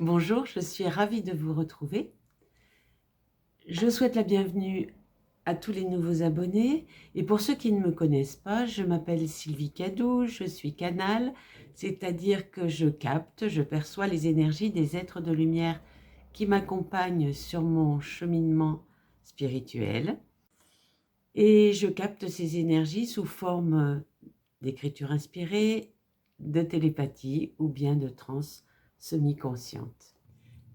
Bonjour, je suis ravie de vous retrouver. Je souhaite la bienvenue à tous les nouveaux abonnés. Et pour ceux qui ne me connaissent pas, je m'appelle Sylvie Cadou, je suis canal, c'est-à-dire que je capte, je perçois les énergies des êtres de lumière qui m'accompagnent sur mon cheminement spirituel. Et je capte ces énergies sous forme d'écriture inspirée, de télépathie ou bien de transe semi-consciente.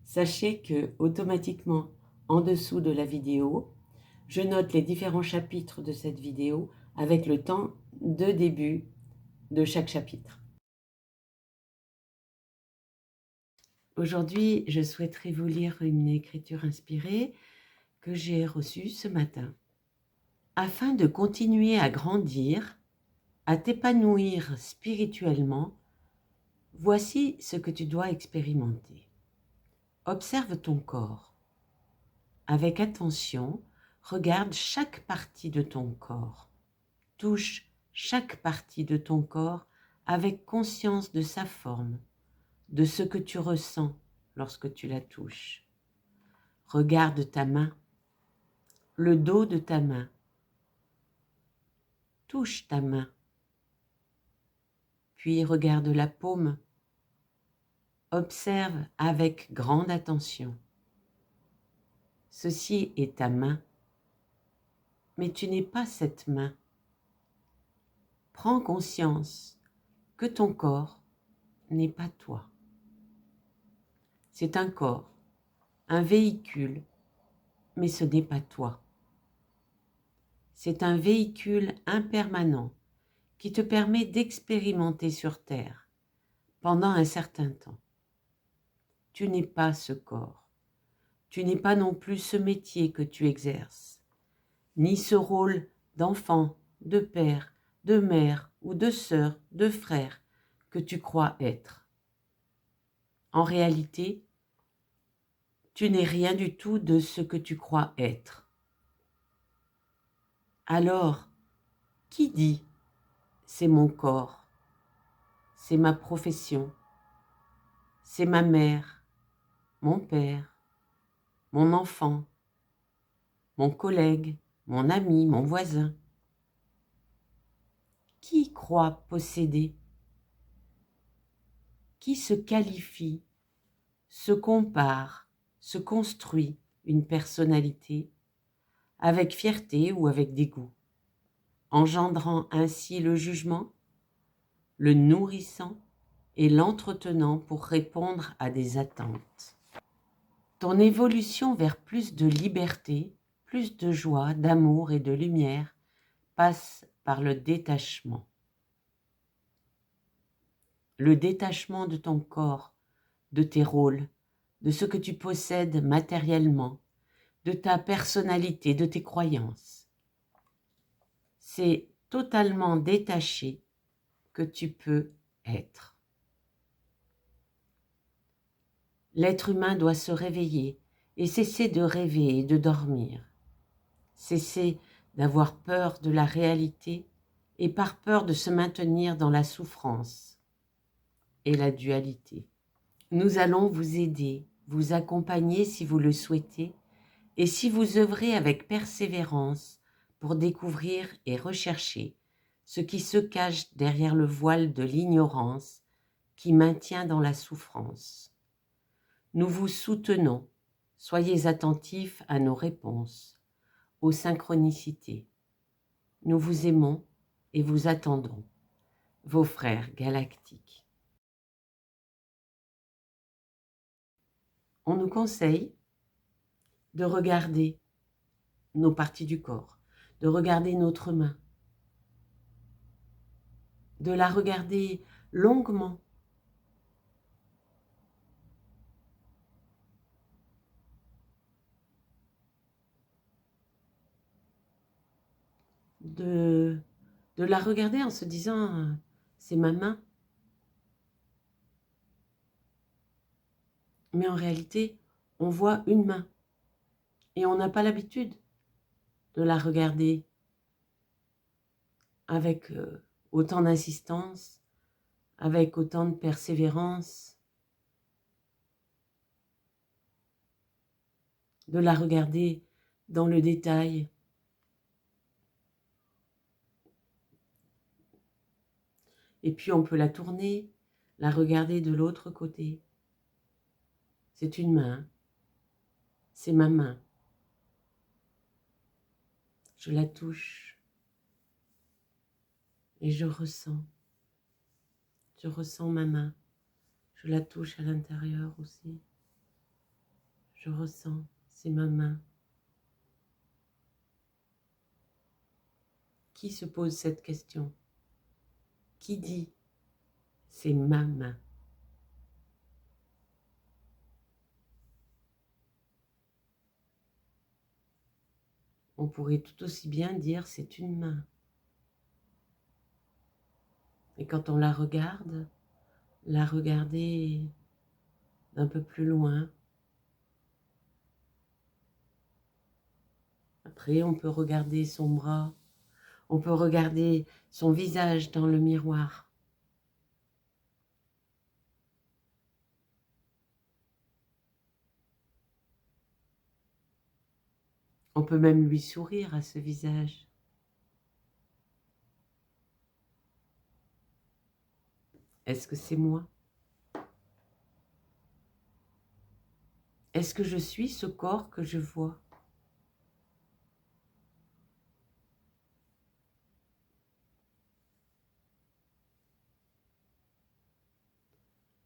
Sachez que automatiquement, en dessous de la vidéo, je note les différents chapitres de cette vidéo avec le temps de début de chaque chapitre. Aujourd'hui, je souhaiterais vous lire une écriture inspirée que j'ai reçue ce matin. Afin de continuer à grandir, à t'épanouir spirituellement, voici ce que tu dois expérimenter. Observe ton corps. Avec attention, regarde chaque partie de ton corps. Touche chaque partie de ton corps avec conscience de sa forme, de ce que tu ressens lorsque tu la touches. Regarde ta main, le dos de ta main. Touche ta main. Puis regarde la paume. Observe avec grande attention. Ceci est ta main, mais tu n'es pas cette main. Prends conscience que ton corps n'est pas toi. C'est un corps, un véhicule, mais ce n'est pas toi. C'est un véhicule impermanent qui te permet d'expérimenter sur Terre pendant un certain temps. Tu n'es pas ce corps. Tu n'es pas non plus ce métier que tu exerces, ni ce rôle d'enfant, de père, de mère ou de sœur, de frère que tu crois être. En réalité, tu n'es rien du tout de ce que tu crois être. Alors, qui dit « c'est mon corps, c'est ma profession, c'est ma mère, mon père, mon enfant, mon collègue, mon ami, mon voisin ». Qui croit posséder? Qui se qualifie, se compare, se construit une personnalité avec fierté ou avec dégoût, engendrant ainsi le jugement, le nourrissant et l'entretenant pour répondre à des attentes. Ton évolution vers plus de liberté, plus de joie, d'amour et de lumière passe par le détachement. Le détachement de ton corps, de tes rôles, de ce que tu possèdes matériellement, de ta personnalité, de tes croyances. C'est totalement détaché que tu peux être. L'être humain doit se réveiller et cesser de rêver et de dormir. Cesser d'avoir peur de la réalité et par peur de se maintenir dans la souffrance et la dualité. Nous allons vous aider, vous accompagner si vous le souhaitez et si vous œuvrez avec persévérance pour découvrir et rechercher ce qui se cache derrière le voile de l'ignorance qui maintient dans la souffrance. Nous vous soutenons, soyez attentifs à nos réponses, aux synchronicités. Nous vous aimons et vous attendons, vos frères galactiques. On nous conseille de regarder nos parties du corps, de regarder notre main, de la regarder longuement, de la regarder en se disant c'est ma main. Mais en réalité, on voit une main et on n'a pas l'habitude de la regarder avec autant d'insistance, avec autant de persévérance. de la regarder dans le détail. Et puis on peut la tourner, la regarder de l'autre côté. C'est une main, c'est ma main. Je la touche et je ressens ma main. Je la touche à l'intérieur aussi. Je ressens, c'est ma main. Qui se pose cette question? Qui dit c'est ma main? On pourrait tout aussi bien dire c'est une main. Et quand on la regarder d'un peu plus loin. Après, on peut regarder son bras, on peut regarder son visage dans le miroir. On peut même lui sourire à ce visage. Est-ce que c'est moi? Est-ce que je suis ce corps que je vois?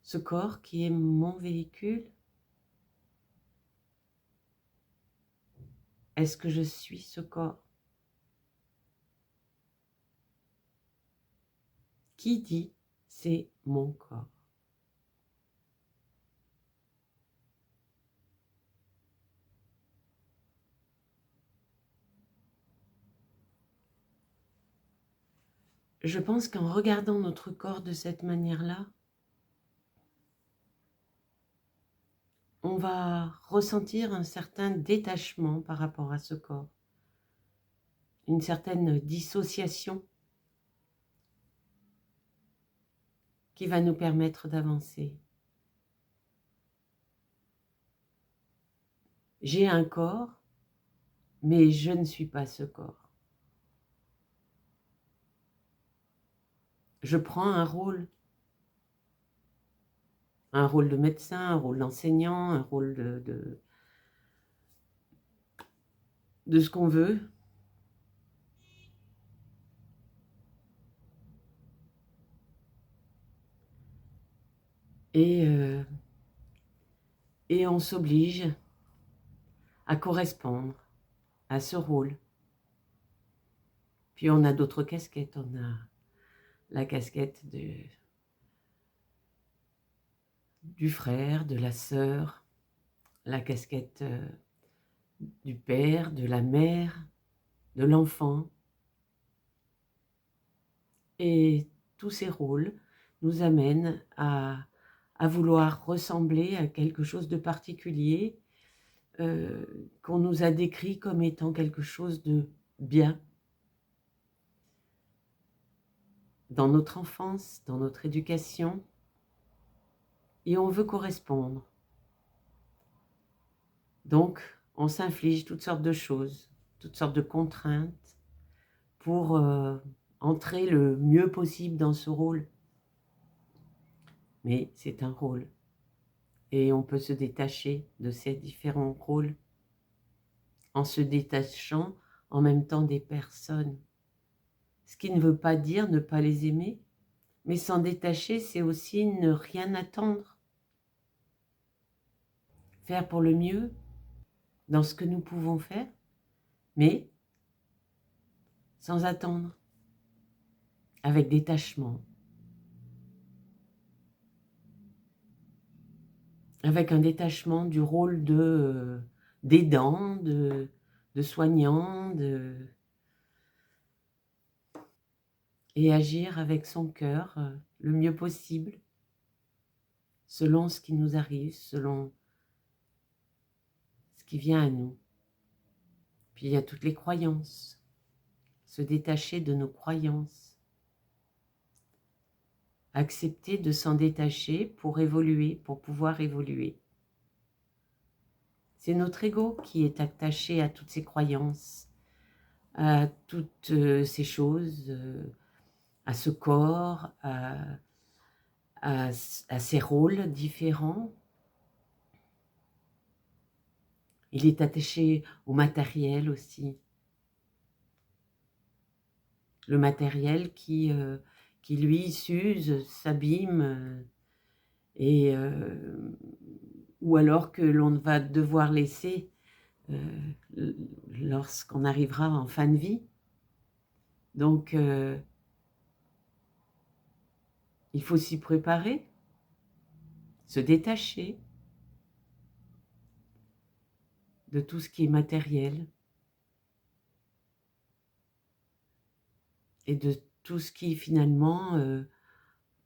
Ce corps qui est mon véhicule? Est-ce que je suis ce corps? Qui dit c'est mon corps? Je pense qu'en regardant notre corps de cette manière-là, on va ressentir un certain détachement par rapport à ce corps, une certaine dissociation qui va nous permettre d'avancer. J'ai un corps, mais je ne suis pas ce corps. Je prends un rôle de médecin, un rôle d'enseignant, un rôle de ce qu'on veut. Et on s'oblige à correspondre à ce rôle. Puis on a d'autres casquettes. On a la casquette du frère, de la sœur, la casquette du père, de la mère, de l'enfant. Et tous ces rôles nous amènent à vouloir ressembler à quelque chose de particulier qu'on nous a décrit comme étant quelque chose de bien dans notre enfance, dans notre éducation, et on veut correspondre. Donc, on s'inflige toutes sortes de choses, toutes sortes de contraintes pour entrer le mieux possible dans ce rôle. Mais c'est un rôle. Et on peut se détacher de ces différents rôles en se détachant en même temps des personnes. Ce qui ne veut pas dire ne pas les aimer, mais s'en détacher, c'est aussi ne rien attendre. Faire pour le mieux dans ce que nous pouvons faire, mais sans attendre, avec détachement, avec un détachement du rôle d'aidant, de soignant, et agir avec son cœur le mieux possible, selon ce qui nous arrive, selon ce qui vient à nous. Puis il y a toutes les croyances, se détacher de nos croyances, accepter de s'en détacher pour évoluer, pour pouvoir évoluer. C'est notre ego qui est attaché à toutes ces croyances, à toutes ces choses, à ce corps, à ces rôles différents. Il est attaché au matériel aussi. Le matériel qui lui s'use, s'abîme, et ou alors que l'on va devoir laisser lorsqu'on arrivera en fin de vie. Donc, il faut s'y préparer, se détacher de tout ce qui est matériel et de tout ce qui finalement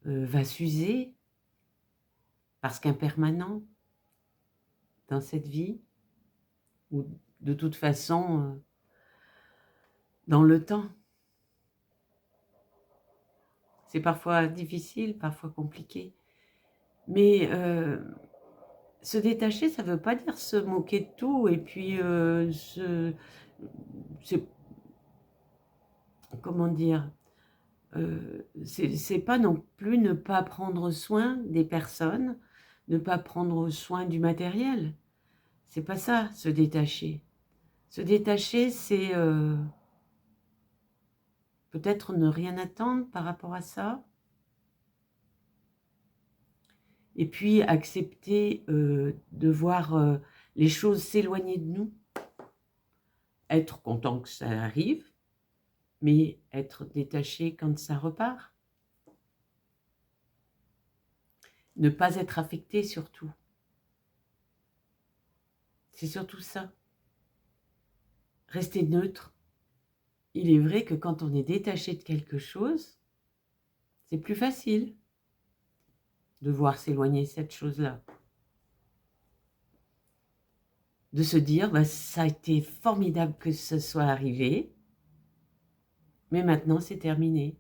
va s'user parce qu'impermanent dans cette vie, ou de toute façon dans le temps. C'est parfois difficile, parfois compliqué, mais se détacher, ça ne veut pas dire se moquer de tout et puis comment dire, c'est pas non plus ne pas prendre soin des personnes, ne pas prendre soin du matériel. C'est pas ça, se détacher. Se détacher, c'est peut-être ne rien attendre par rapport à ça. Et puis accepter de voir les choses s'éloigner de nous. Être content que ça arrive, mais être détaché quand ça repart. Ne pas être affecté surtout. C'est surtout ça. Rester neutre. Il est vrai que quand on est détaché de quelque chose, c'est plus facile de voir s'éloigner cette chose-là. De se dire, bah, ça a été formidable que ce soit arrivé, mais maintenant c'est terminé.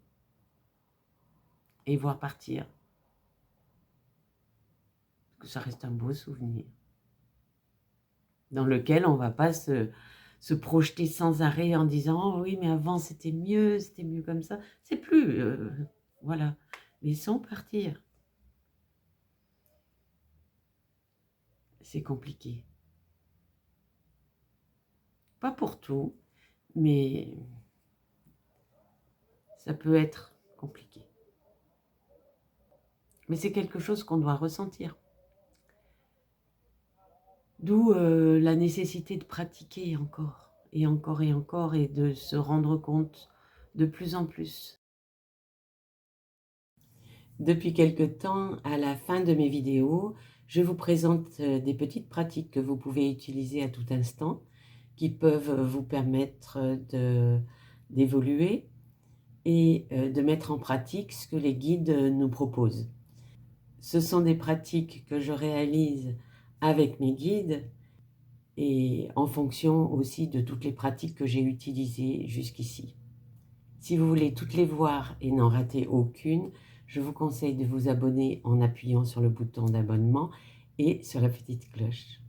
Et voir partir. Que ça reste un beau souvenir, dans lequel on ne va pas se projeter sans arrêt en disant « Oh oui, mais avant c'était mieux comme ça ». C'est plus, voilà, laissons partir. C'est compliqué. Pas pour tout, mais ça peut être compliqué. Mais c'est quelque chose qu'on doit ressentir. D'où la nécessité de pratiquer encore, et encore et encore, et de se rendre compte de plus en plus. Depuis quelque temps, à la fin de mes vidéos, je vous présente des petites pratiques que vous pouvez utiliser à tout instant, qui peuvent vous permettre d'évoluer et de mettre en pratique ce que les guides nous proposent. Ce sont des pratiques que je réalise avec mes guides et en fonction aussi de toutes les pratiques que j'ai utilisées jusqu'ici. Si vous voulez toutes les voir et n'en rater aucune, je vous conseille de vous abonner en appuyant sur le bouton d'abonnement et sur la petite cloche.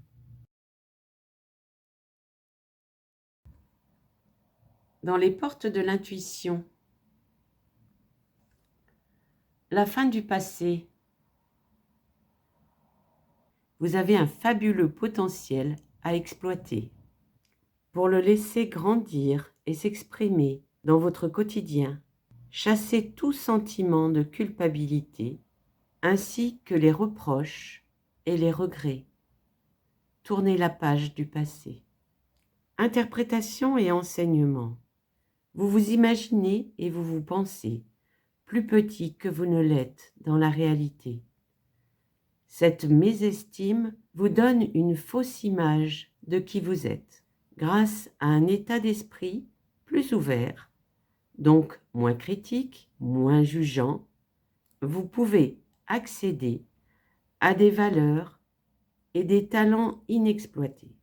Dans les portes de l'intuition, la fin du passé. Vous avez un fabuleux potentiel à exploiter. Pour le laisser grandir et s'exprimer dans votre quotidien, chassez tout sentiment de culpabilité, ainsi que les reproches et les regrets. Tournez la page du passé. Interprétation et enseignement. Vous vous imaginez et vous vous pensez plus petit que vous ne l'êtes dans la réalité. Cette mésestime vous donne une fausse image de qui vous êtes, grâce à un état d'esprit plus ouvert, donc moins critique, moins jugeant. Vous pouvez accéder à des valeurs et des talents inexploités.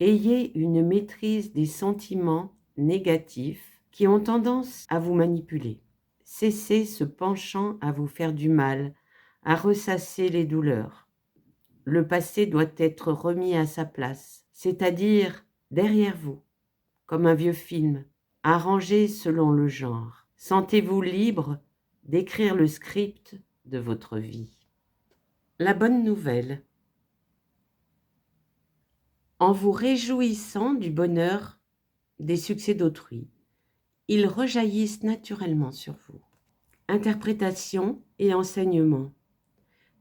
Ayez une maîtrise des sentiments négatifs qui ont tendance à vous manipuler. Cessez ce penchant à vous faire du mal, à ressasser les douleurs. Le passé doit être remis à sa place, c'est-à-dire derrière vous, comme un vieux film, arrangé selon le genre. Sentez-vous libre d'écrire le script de votre vie. La bonne nouvelle. En vous réjouissant du bonheur des succès d'autrui, ils rejaillissent naturellement sur vous. Interprétation et enseignement.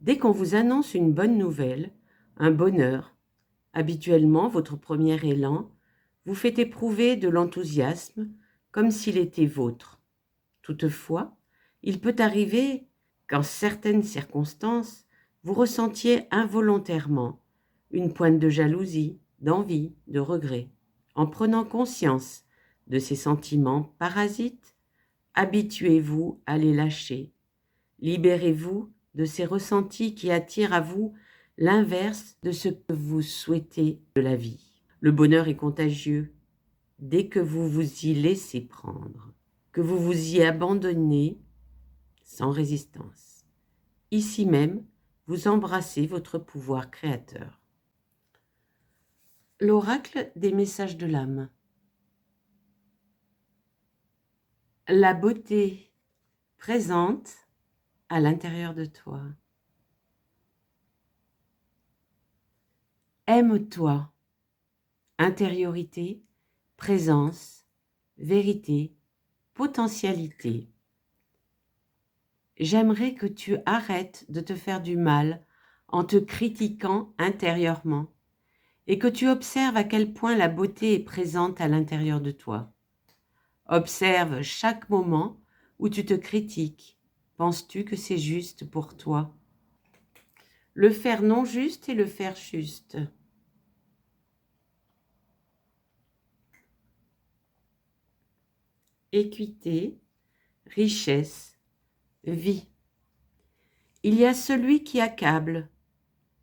Dès qu'on vous annonce une bonne nouvelle, un bonheur, habituellement votre premier élan vous fait éprouver de l'enthousiasme comme s'il était vôtre. Toutefois, il peut arriver qu'en certaines circonstances, vous ressentiez involontairement une pointe de jalousie, d'envie, de regret. En prenant conscience de ces sentiments parasites, habituez-vous à les lâcher. Libérez-vous de ces ressentis qui attirent à vous l'inverse de ce que vous souhaitez de la vie. Le bonheur est contagieux dès que vous vous y laissez prendre, que vous vous y abandonnez sans résistance. Ici même, vous embrassez votre pouvoir créateur. L'oracle des messages de l'âme. La beauté présente à l'intérieur de toi. Aime-toi. Intériorité, présence, vérité, potentialité. J'aimerais que tu arrêtes de te faire du mal en te critiquant intérieurement et que tu observes à quel point la beauté est présente à l'intérieur de toi. Observe chaque moment où tu te critiques. Penses-tu que c'est juste pour toi? Le faire non juste et le faire juste. Équité, richesse, vie. Il y a celui qui accable,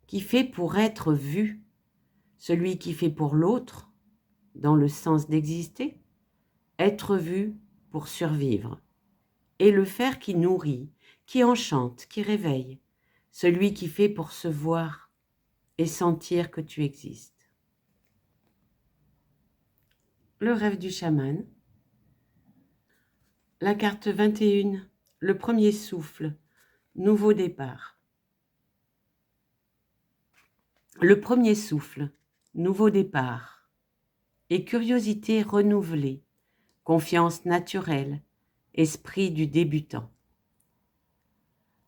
qui fait pour être vu, celui qui fait pour l'autre, dans le sens d'exister, être vu pour survivre, et le faire qui nourrit, qui enchante, qui réveille, celui qui fait pour se voir et sentir que tu existes. Le rêve du chaman. La carte 21, le premier souffle, nouveau départ. Le premier souffle, nouveau départ, et curiosité renouvelée, confiance naturelle, esprit du débutant.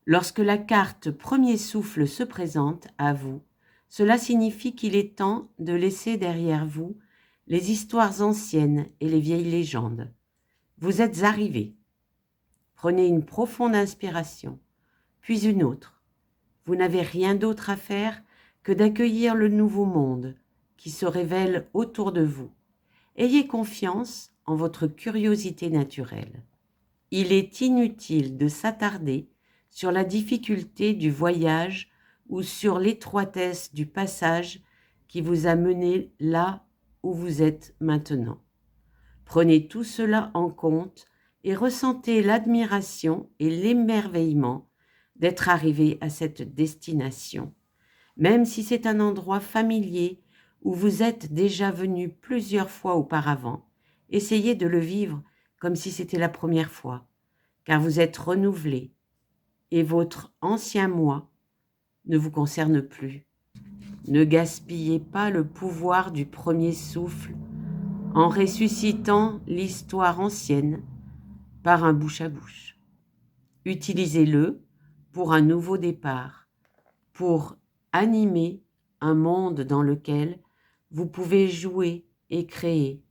Lorsque la carte premier souffle se présente à vous, cela signifie qu'il est temps de laisser derrière vous les histoires anciennes et les vieilles légendes. Vous êtes arrivé. Prenez une profonde inspiration, puis une autre. Vous n'avez rien d'autre à faire que d'accueillir le nouveau monde qui se révèle autour de vous. Ayez confiance en votre curiosité naturelle. Il est inutile de s'attarder sur la difficulté du voyage ou sur l'étroitesse du passage qui vous a mené là où vous êtes maintenant. Prenez tout cela en compte et ressentez l'admiration et l'émerveillement d'être arrivé à cette destination, même si c'est un endroit familier où vous êtes déjà venu plusieurs fois auparavant. Essayez de le vivre comme si c'était la première fois, car vous êtes renouvelé et votre ancien moi ne vous concerne plus. Ne gaspillez pas le pouvoir du premier souffle en ressuscitant l'histoire ancienne par un bouche à bouche. Utilisez-le pour un nouveau départ, pour animer un monde dans lequel vous pouvez jouer et créer.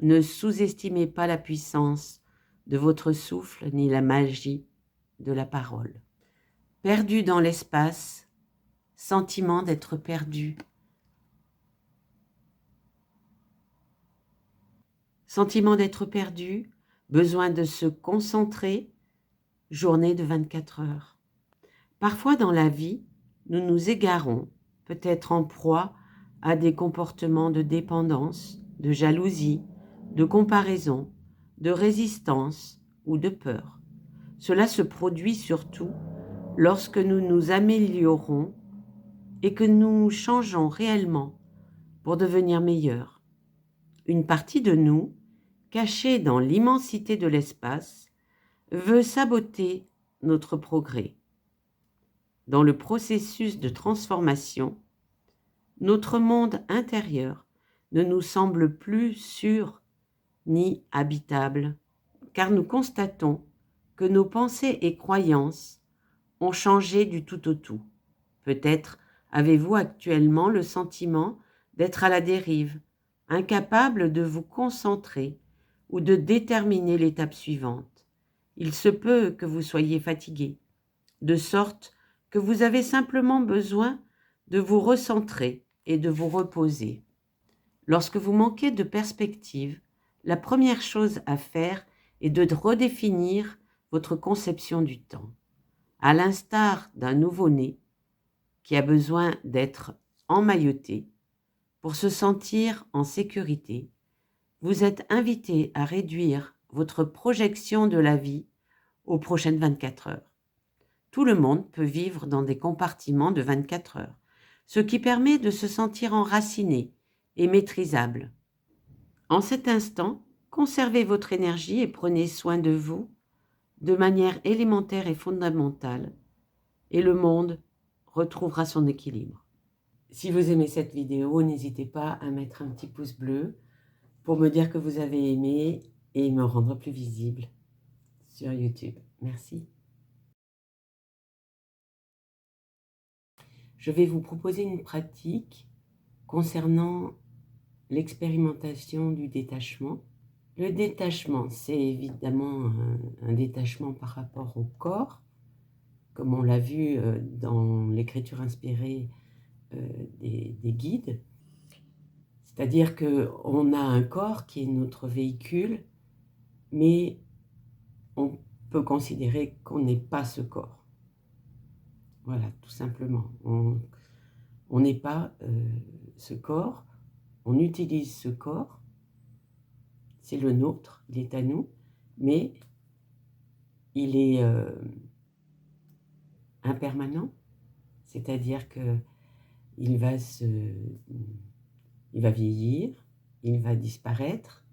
Ne sous-estimez pas la puissance de votre souffle ni la magie de la parole. Perdu dans l'espace, sentiment d'être perdu. Sentiment d'être perdu, besoin de se concentrer, journée de 24 heures. Parfois dans la vie, nous nous égarons, peut-être en proie à des comportements de dépendance, de jalousie, de comparaison, de résistance ou de peur. Cela se produit surtout lorsque nous nous améliorons et que nous changeons réellement pour devenir meilleurs. Une partie de nous, cachée dans l'immensité de l'espace, veut saboter notre progrès. Dans le processus de transformation, notre monde intérieur ne nous semble plus sûr ni habitable, car nous constatons que nos pensées et croyances ont changé du tout au tout. Peut-être avez-vous actuellement le sentiment d'être à la dérive, incapable de vous concentrer ou de déterminer l'étape suivante. Il se peut que vous soyez fatigué, de sorte que vous avez simplement besoin de vous recentrer et de vous reposer. Lorsque vous manquez de perspective, la première chose à faire est de redéfinir votre conception du temps. À l'instar d'un nouveau-né qui a besoin d'être emmailloté pour se sentir en sécurité, vous êtes invité à réduire votre projection de la vie aux prochaines 24 heures. Tout le monde peut vivre dans des compartiments de 24 heures, ce qui permet de se sentir enraciné et maîtrisable. En cet instant, conservez votre énergie et prenez soin de vous de manière élémentaire et fondamentale, et le monde retrouvera son équilibre. Si vous aimez cette vidéo, n'hésitez pas à mettre un petit pouce bleu pour me dire que vous avez aimé et me rendre plus visible sur YouTube. Merci. Je vais vous proposer une pratique concernant l'expérimentation du détachement. Le détachement, c'est évidemment un détachement par rapport au corps, comme on l'a vu dans l'écriture inspirée des guides. C'est-à-dire qu'on a un corps qui est notre véhicule, mais on peut considérer qu'on n'est pas ce corps. Voilà, tout simplement. On n'est pas ce corps, on utilise ce corps, c'est le nôtre, il est à nous, mais il est impermanent, c'est-à-dire qu'il va vieillir, il va disparaître,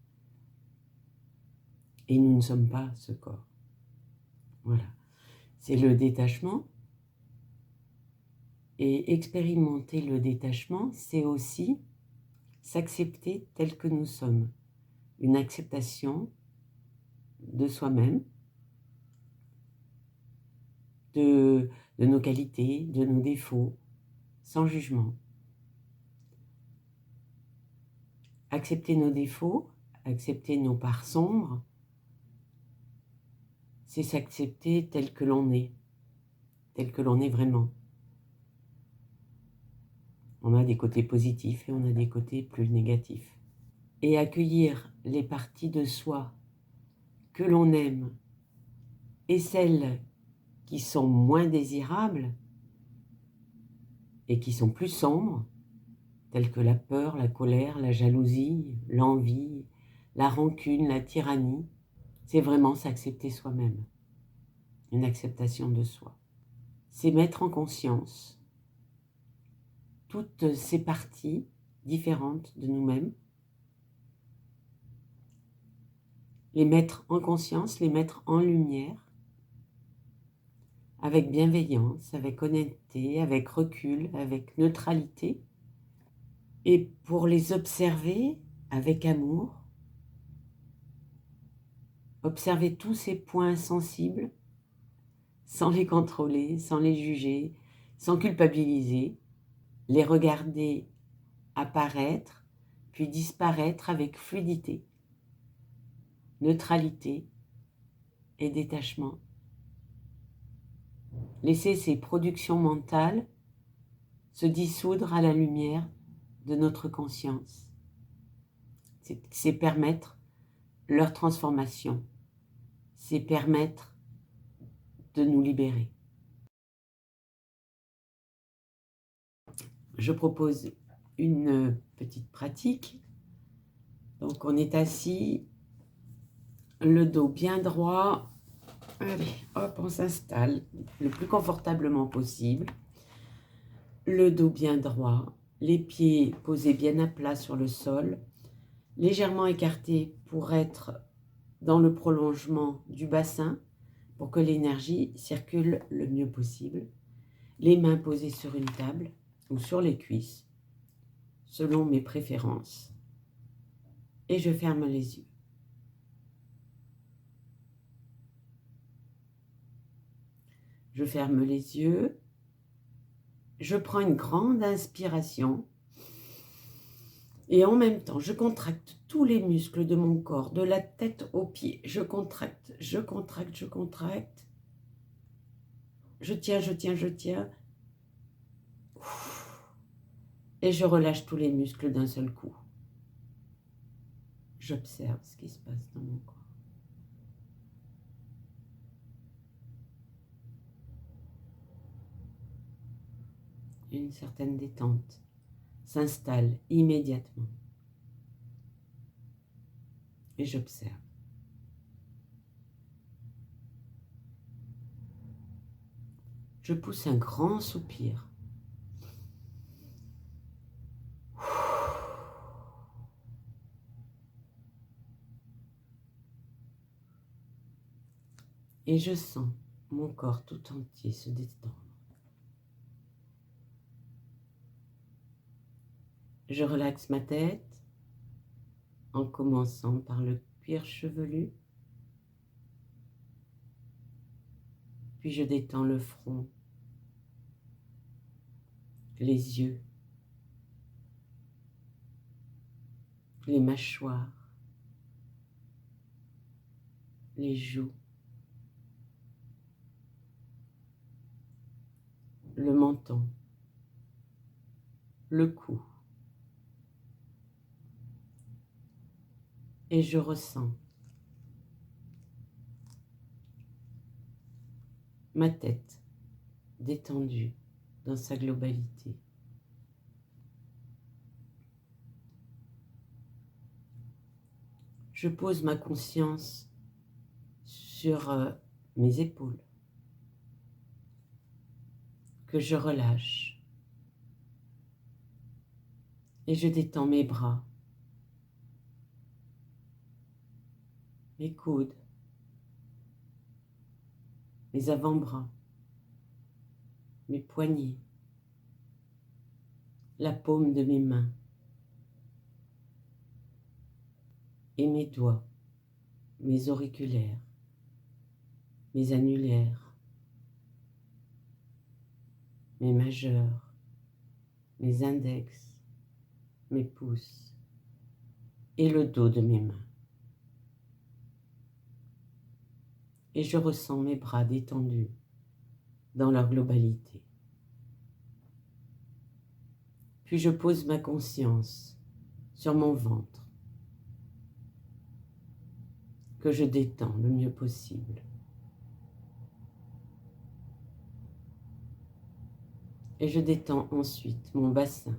et nous ne sommes pas ce corps. Voilà, c'est le détachement. Et expérimenter le détachement, c'est aussi s'accepter tel que nous sommes. Une acceptation de soi-même, de nos qualités, de nos défauts, sans jugement. Accepter nos défauts, accepter nos parts sombres, c'est s'accepter tel que l'on est vraiment. On a des côtés positifs et on a des côtés plus négatifs. Et accueillir les parties de soi que l'on aime et celles qui sont moins désirables et qui sont plus sombres, telles que la peur, la colère, la jalousie, l'envie, la rancune, la tyrannie, c'est vraiment s'accepter soi-même. Une acceptation de soi. C'est mettre en conscience toutes ces parties différentes de nous-mêmes, les mettre en conscience, les mettre en lumière, avec bienveillance, avec honnêteté, avec recul, avec neutralité, et pour les observer avec amour, observer tous ces points sensibles, sans les contrôler, sans les juger, sans culpabiliser, les regarder apparaître, puis disparaître avec fluidité, neutralité et détachement. Laisser ces productions mentales se dissoudre à la lumière de notre conscience. C'est permettre leur transformation. C'est permettre de nous libérer. Je propose une petite pratique. Donc on est assis, le dos bien droit. Allez, hop, on s'installe le plus confortablement possible. le dos bien droit, les pieds posés bien à plat sur le sol, légèrement écartés pour être dans le prolongement du bassin, pour que l'énergie circule le mieux possible. Les mains posées sur une table ou sur les cuisses, selon mes préférences. Et je ferme les yeux. Je ferme les yeux. Je prends une grande inspiration. Et en même temps, je contracte tous les muscles de mon corps, de la tête aux pieds. Je contracte, je contracte, je contracte. Je tiens, je tiens, je tiens. Et je relâche tous les muscles d'un seul coup. J'observe ce qui se passe dans mon corps. Une certaine détente s'installe immédiatement. Et j'observe. Je pousse un grand soupir. Et je sens mon corps tout entier se détendre. Je relaxe ma tête en commençant par le cuir chevelu. Puis je détends le front, les yeux, les mâchoires, les joues, le menton, le cou. Et je ressens ma tête détendue dans sa globalité. Je pose ma conscience sur mes épaules, que je relâche. Et je détends mes bras, mes coudes, mes avant-bras, mes poignets, la paume de mes mains et mes doigts, mes auriculaires, mes annulaires, mes majeurs, mes index, mes pouces et le dos de mes mains. Et je ressens mes bras détendus dans leur globalité. Puis je pose ma conscience sur mon ventre, que je détends le mieux possible. Et je détends ensuite mon bassin,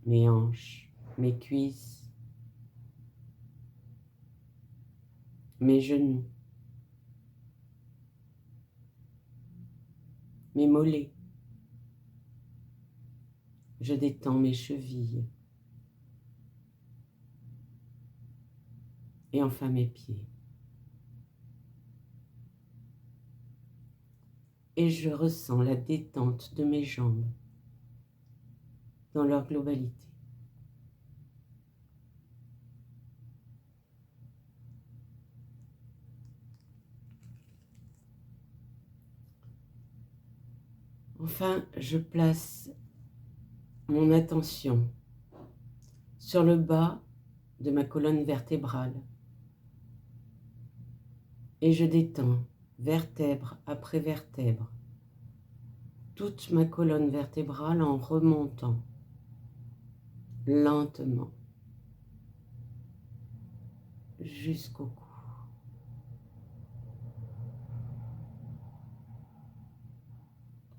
mes hanches, mes cuisses, mes genoux, mes mollets. Je détends mes chevilles et enfin mes pieds. Et je ressens la détente de mes jambes dans leur globalité. Enfin, je place mon attention sur le bas de ma colonne vertébrale et je détends vertèbre après vertèbre toute ma colonne vertébrale en remontant lentement jusqu'au cou.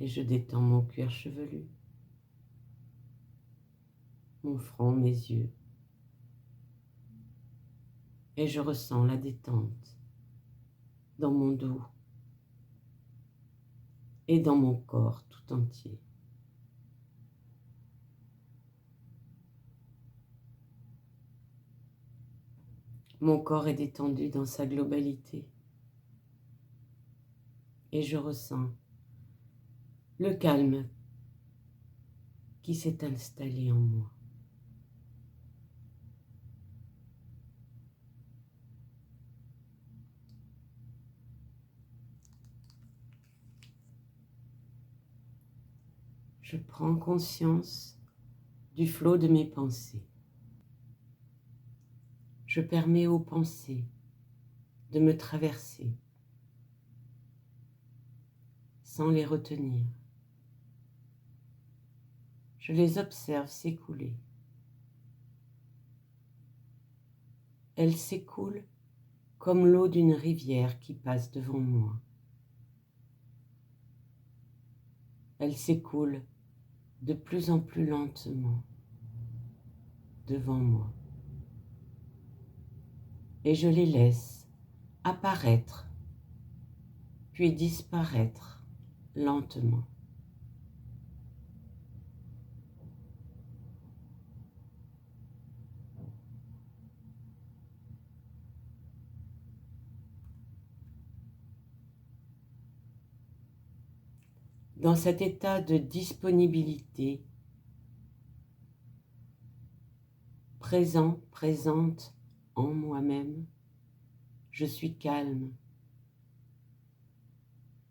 Et je détends mon cuir chevelu, mon front, mes yeux. Et je ressens la détente dans mon dos, et dans mon corps tout entier. Mon corps est détendu dans sa globalité et je ressens le calme qui s'est installé en moi. Je prends conscience du flot de mes pensées. Je permets aux pensées de me traverser sans les retenir. Je les observe s'écouler. Elles s'écoulent comme l'eau d'une rivière qui passe devant moi. Elles s'écoulent de plus en plus lentement devant moi. Et je les laisse apparaître, puis disparaître lentement. Dans cet état de disponibilité, présente en moi-même, je suis calme,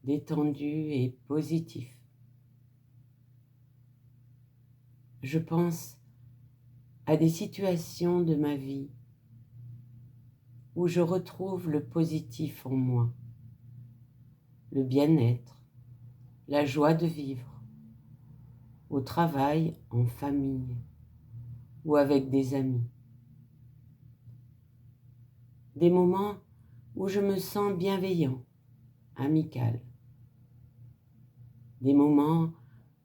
détendu et positif. Je pense à des situations de ma vie où je retrouve le positif en moi, le bien-être, la joie de vivre, au travail, en famille ou avec des amis. Des moments où je me sens bienveillant, amical. Des moments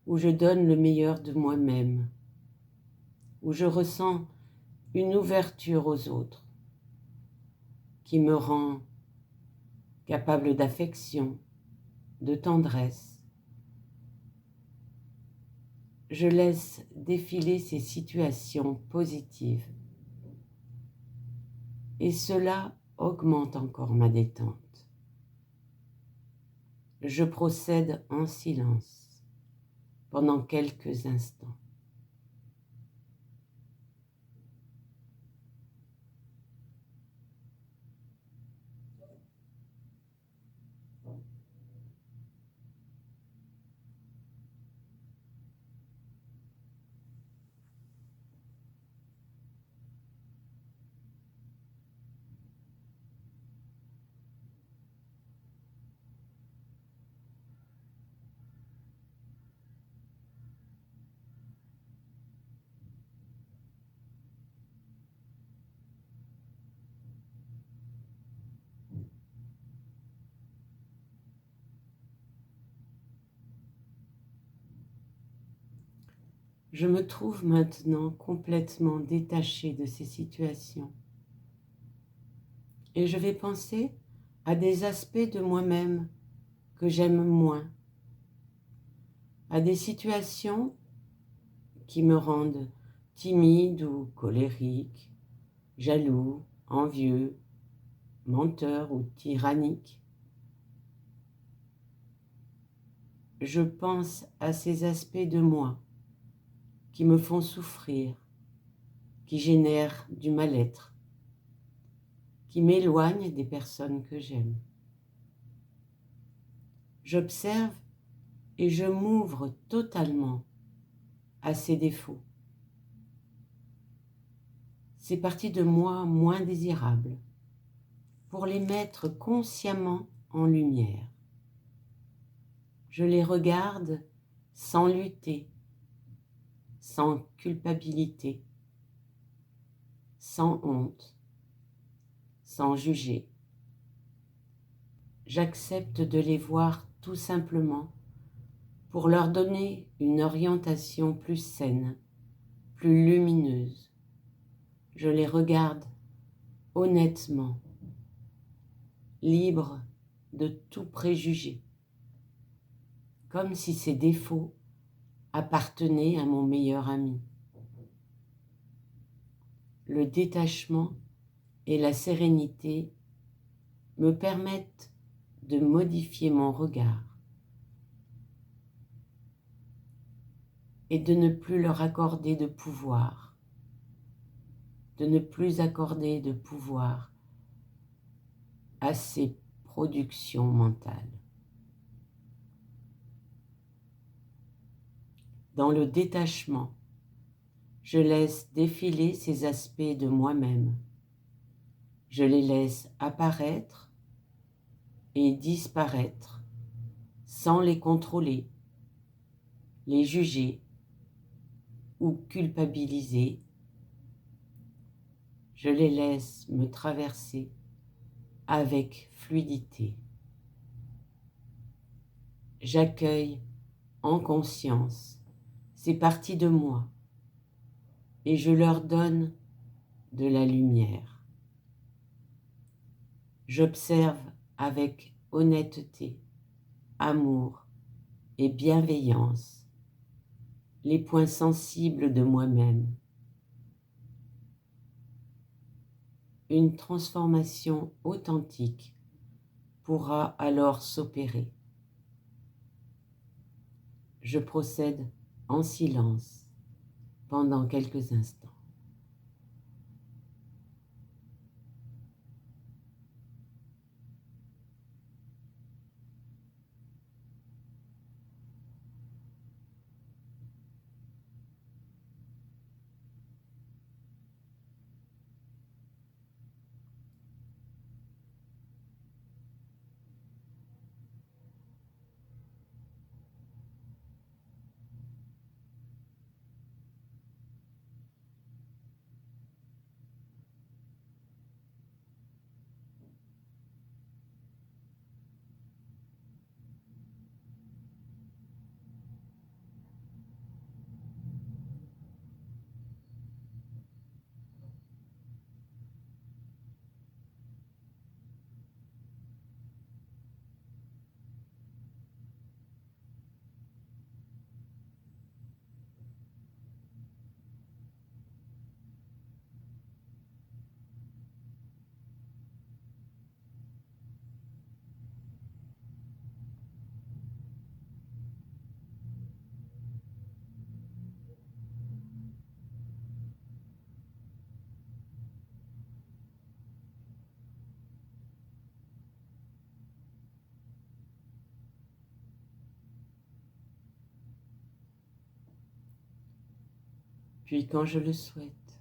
où je donne le meilleur de moi-même, où je ressens une ouverture aux autres qui me rend capable d'affection, de tendresse. Je laisse défiler ces situations positives et cela augmente encore ma détente. Je procède en silence pendant quelques instants. Je me trouve maintenant complètement détachée de ces situations et je vais penser à des aspects de moi-même que j'aime moins, à des situations qui me rendent timide ou colérique, jaloux, envieux, menteur ou tyrannique. Je pense à ces aspects de moi qui me font souffrir, qui génèrent du mal-être, qui m'éloignent des personnes que j'aime. J'observe et je m'ouvre totalement à ces défauts. Ces parties de moi moins désirables, pour les mettre consciemment en lumière. Je les regarde sans lutter, sans culpabilité, sans honte, sans juger. J'accepte de les voir tout simplement pour leur donner une orientation plus saine, plus lumineuse. Je les regarde honnêtement, libre de tout préjugé, comme si ces défauts appartenaient à mon meilleur ami. Le détachement et la sérénité me permettent de modifier mon regard et de ne plus leur accorder de pouvoir, de ne plus accorder de pouvoir à ces productions mentales. Dans le détachement, je laisse défiler ces aspects de moi-même. Je les laisse apparaître et disparaître sans les contrôler, les juger ou culpabiliser. Je les laisse me traverser avec fluidité. J'accueille en conscience ces parties de moi et je leur donne de la lumière. J'observe avec honnêteté, amour et bienveillance les points sensibles de moi-même. Une transformation authentique pourra alors s'opérer. Je procède en silence pendant quelques instants. Puis quand je le souhaite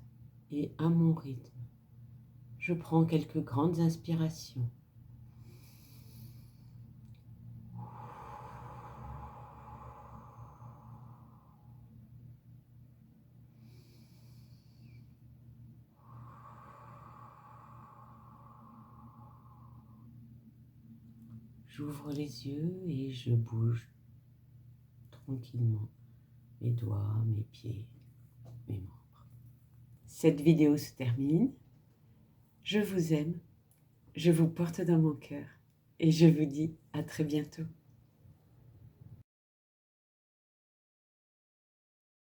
et à mon rythme, je prends quelques grandes inspirations. J'ouvre les yeux et je bouge tranquillement mes doigts, mes pieds, mes membres. Cette vidéo se termine. Je vous aime, je vous porte dans mon cœur et je vous dis à très bientôt.